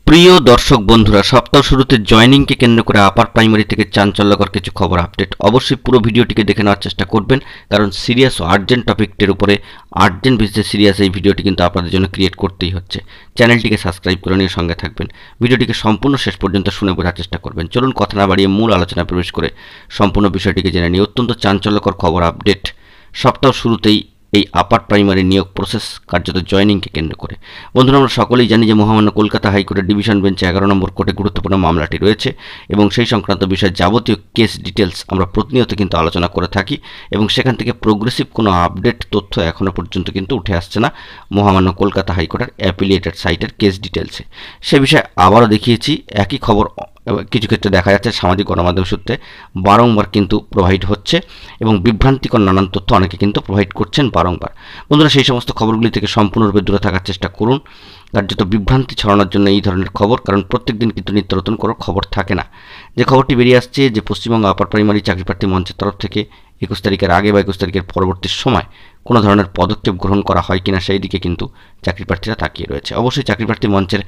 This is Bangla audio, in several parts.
প্রিয় দর্শক বন্ধুরা, সপ্তাহ শুরুতে জয়েনিংকে কেন্দ্র করে আপার প্রাইমারি থেকে চাঞ্চল্যকর কিছু খবর আপডেট। অবশ্যই পুরো ভিডিওটিকে দেখে নেওয়ার চেষ্টা করবেন, কারণ সিরিয়াস ও আর্জেন্ট টপিকটির উপরে আর্জেন্ট বেসিসে সিরিয়াস এই ভিডিওটি কিন্তু আপনাদের জন্য ক্রিয়েট করতেই হচ্ছে। চ্যানেলটিকে সাবস্ক্রাইব করে নিয়ে সঙ্গে থাকবেন, ভিডিওটিকে সম্পূর্ণ শেষ পর্যন্ত শুনে বোঝার চেষ্টা করবেন। চলুন কথা না বাড়িয়ে মূল আলোচনায় প্রবেশ করে সম্পূর্ণ বিষয়টিকে জেনে নিই। অত্যন্ত চাঞ্চল্যকর খবর আপডেট সপ্তাহ শুরুতেই এই আপার প্রাইমারি নিয়োগ প্রসেস কার্যত জয়েনিংকে কেন্দ্র করে। বন্ধুরা, আমরা সকলেই জানি যে মহামান্য কলকাতা হাইকোর্টের ডিভিশন বেঞ্চে 11 নম্বর কোর্টে গুরুত্বপূর্ণ মামলাটি রয়েছে এবং সেই সংক্রান্ত বিষয়ে যাবতীয় কেস ডিটেলস আমরা প্রতিনিয়ত কিন্তু আলোচনা করে থাকি এবং সেখান থেকে প্রোগ্রেসিভ কোনো আপডেট তথ্য এখনও পর্যন্ত কিন্তু উঠে আসছে না মহামান্য কলকাতা হাইকোর্টের অ্যাপিলিয়েটেড সাইটের কেস ডিটেলসে। সে বিষয়ে আবারও দেখিয়েছি, একই খবর কিছু ক্ষেত্রে দেখা যাচ্ছে সামাজিক গণমাধ্যম সূত্রে বারংবার কিন্তু প্রোভাইড হচ্ছে এবং বিভ্রান্তিকর নানান তথ্য অনেকে কিন্তু প্রোভাইড করছেন বারংবার। বন্ধুরা, সেই সমস্ত খবরগুলি থেকে সম্পূর্ণরূপে দূরে থাকার চেষ্টা করুন, কার্যত বিভ্রান্তি ছড়ানোর জন্য এই ধরনের খবর, কারণ প্রত্যেক দিন কিন্তু নিত্য নতুন কোনো খবর থাকে না। যে খবরটি বেরিয়ে আসছে যে পশ্চিমবঙ্গ আপার প্রাইমারি চাকরিপ্রার্থী মঞ্চের তরফ থেকে 21 তারিখের আগে বা 21 তারিখের পরবর্তী সময় কোনো ধরনের পদক্ষেপ গ্রহণ করা হয় কিনা সেই দিকে কিন্তু চাকরিপ্রার্থীরা তাকিয়ে রয়েছে। অবশ্যই চাকরিপ্রার্থী মঞ্চের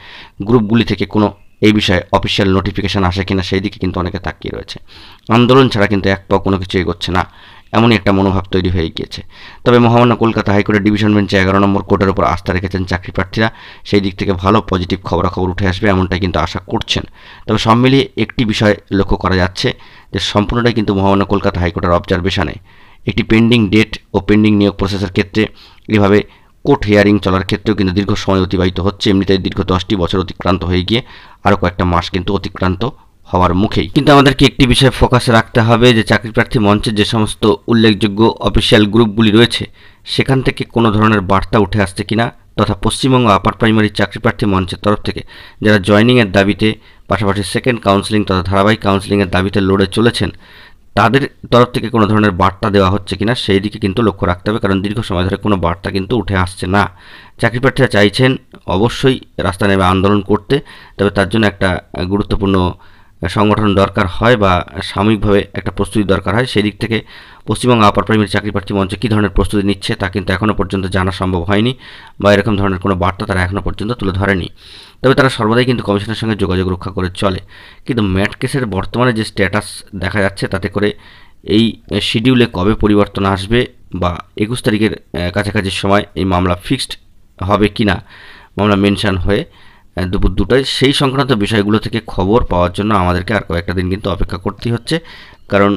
গ্রুপগুলি থেকে কোনো এই বিষয়ে অফিসিয়াল নোটিফিকেশান আসে কিনা সেই দিকে কিন্তু অনেকে তাকিয়ে রয়েছে। আন্দোলন ছাড়া কিন্তু এক পাও কোনো কিছু এগোচ্ছে না, এমনই একটা মনোভাব তৈরি হয়ে গিয়েছে। তবে মহামান্য কলকাতা হাইকোর্টের ডিভিশন বেঞ্চে 11 নম্বর কোর্টের উপর আস্থা রেখেছেন চাকরিপ্রার্থীরা, সেই দিক থেকে ভালো পজিটিভ খবরাখবর উঠে আসবে এমনটাই কিন্তু আশা করছেন। তবে সব মিলিয়ে একটি বিষয় লক্ষ্য করা যাচ্ছে যে সম্পূর্ণটাই কিন্তু মহামান্য কলকাতা হাইকোর্টের অবজারভেশনে একটি পেন্ডিং ডেট ও পেন্ডিং নিয়োগ প্রসেসের ক্ষেত্রে এভাবে কোর্ট হিয়ারিং চলার ক্ষেত্রেও কিন্তু দীর্ঘ সময় অতিবাহিত হচ্ছে। এমনিতেই দীর্ঘ 10টি বছর অতিক্রান্ত হয়ে গিয়ে আরও কয়েকটা মাস কিন্তু অতিক্রান্ত হওয়ার মুখেই। কিন্তু আমাদেরকে একটি বিষয়ে ফোকাসে রাখতে হবে যে চাকরিপ্রার্থী মঞ্চের যে সমস্ত উল্লেখযোগ্য অফিসিয়াল গ্রুপগুলি রয়েছে সেখান থেকে কোনো ধরনের বার্তা উঠে আসছে কিনা, তথা পশ্চিমবঙ্গ আপার প্রাইমারি চাকরিপ্রার্থী মঞ্চের তরফ থেকে যারা জয়েনিংয়ের দাবিতে পাশাপাশি সেকেন্ড কাউন্সেলিং তথা ধারাবাহিক কাউন্সেলিংয়ের দাবিতে লড়ে চলেছেন তাদের তরফ থেকে কোনো ধরনের বার্তা দেওয়া হচ্ছে কিনা সেই দিকে কিন্তু লক্ষ্য রাখতে হবে, কারণ দীর্ঘ সময় ধরে কোনো বার্তা কিন্তু উঠে আসছে না। চাকরিপ্রার্থীরা চাইছেন অবশ্যই রাস্তায় নেমে আন্দোলন করতে, তবে তার জন্য একটা গুরুত্বপূর্ণ সংগঠন দরকার হয় বা সাময়িকভাবে একটা প্রস্তুতি দরকার হয়। সেই দিক থেকে পশ্চিমবঙ্গ আপার প্রাইমারি চাকরিপ্রার্থী মঞ্চ কী ধরনের প্রস্তুতি নিচ্ছে তা কিন্তু এখনও পর্যন্ত জানা সম্ভব হয়নি বা এরকম ধরনের কোনো বার্তা তারা এখনও পর্যন্ত তুলে ধরেনি। তবে তারা সর্বদাই কিন্তু কমিশনের সঙ্গে যোগাযোগ রক্ষা করে চলে। কিন্তু ম্যাট কেসের বর্তমানে যে স্ট্যাটাস দেখা যাচ্ছে তাতে করে এই শিডিউলে কবে পরিবর্তন আসবে বা 21 তারিখের কাছাকাছি সময় এই মামলা ফিক্সড হবে কি না, মামলা মেনশন হয়ে দুপুর 2টায়, সেই সংক্রান্ত বিষয়গুলো থেকে খবর পাওয়ার জন্য আমাদেরকে আর কয়েকটা দিন কিন্তু অপেক্ষা করতেই হচ্ছে, কারণ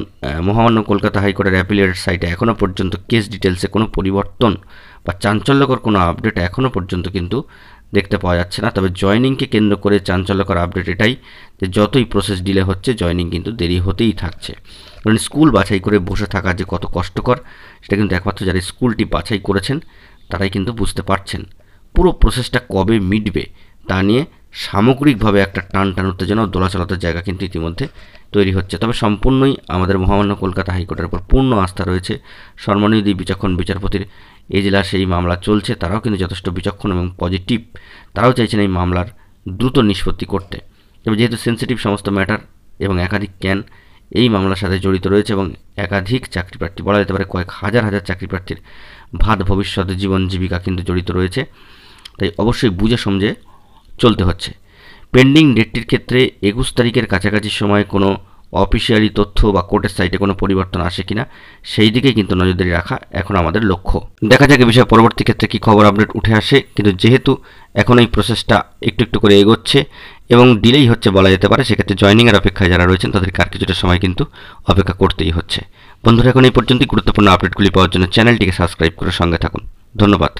মহামান্য কলকাতা হাইকোর্টের অ্যাপিলিয়েটেড সাইটে এখনও পর্যন্ত কেস ডিটেলসে কোনো পরিবর্তন বা চাঞ্চল্যকর কোনো আপডেট এখনও পর্যন্ত কিন্তু দেখতে পাওয়া যাচ্ছে না। তবে জয়েনিংকে কেন্দ্র করে চাঞ্চল্যকর আপডেট এটাই যে যতই প্রসেস ডিলে হচ্ছে জয়েনিং কিন্তু দেরি হতেই থাকছে। কারণ স্কুল বাছাই করে বসে থাকা যে কত কষ্টকর সেটা কিন্তু একমাত্র যারা স্কুলটি বাছাই করেছেন তারাই কিন্তু বুঝতে পারছেন। পুরো প্রসেসটা কবে মিটবে তা নিয়ে সামগ্রিকভাবে একটা টান উত্তেজনা ও দোলাচলতার জায়গা কিন্তু ইতিমধ্যে তৈরি হচ্ছে। তবে সম্পূর্ণই আমাদের মহামান্য কলকাতা হাইকোর্টের উপর পূর্ণ আস্থা রয়েছে। সম্মানীয় বিচক্ষণ বিচারপতির এজলাস এই মামলা চলছে, তারাও কিন্তু যথেষ্ট বিচক্ষণ এবং পজিটিভ, তারাও চাইছেন এই মামলার দ্রুত নিষ্পত্তি করতে। তবে যেহেতু সেন্সিটিভ সমস্ত ম্যাটার এবং একাধিক ক্যান এই মামলার সাথে জড়িত রয়েছে এবং একাধিক চাকরিপ্রার্থী, বলা যেতে পারে কয়েক হাজার চাকরিপ্রার্থীর ভাত ভবিষ্যৎ জীবন জীবিকা কিন্তু জড়িত রয়েছে, তাই অবশ্যই বুঝে সমঝে চলতে হচ্ছে। পেন্ডিং ডেটটির ক্ষেত্রে 21 তারিখের কাছাকাছি সময় কোনো অফিসিয়ালি তথ্য বা কোর্টের সাইটে কোনো পরিবর্তন আসে কিনা সেই দিকেই কিন্তু নজরদারি রাখা এখন আমাদের লক্ষ্য। দেখা যাক বিষয়ে পরবর্তী ক্ষেত্রে কী খবর আপডেট উঠে আসে, কিন্তু যেহেতু এখন এই প্রসেসটা একটু একটু করে এগোচ্ছে এবং ডিলেই হচ্ছে বলা যেতে পারে, সেক্ষেত্রে জয়েনিংয়ের অপেক্ষায় যারা রয়েছেন তাদেরকে আর কিছুটা সময় কিন্তু অপেক্ষা করতেই হচ্ছে। বন্ধুরা, এখন এই পর্যন্তই। গুরুত্বপূর্ণ আপডেটগুলি পাওয়ার জন্য চ্যানেলটিকে সাবস্ক্রাইব করে সঙ্গে থাকুন। ধন্যবাদ।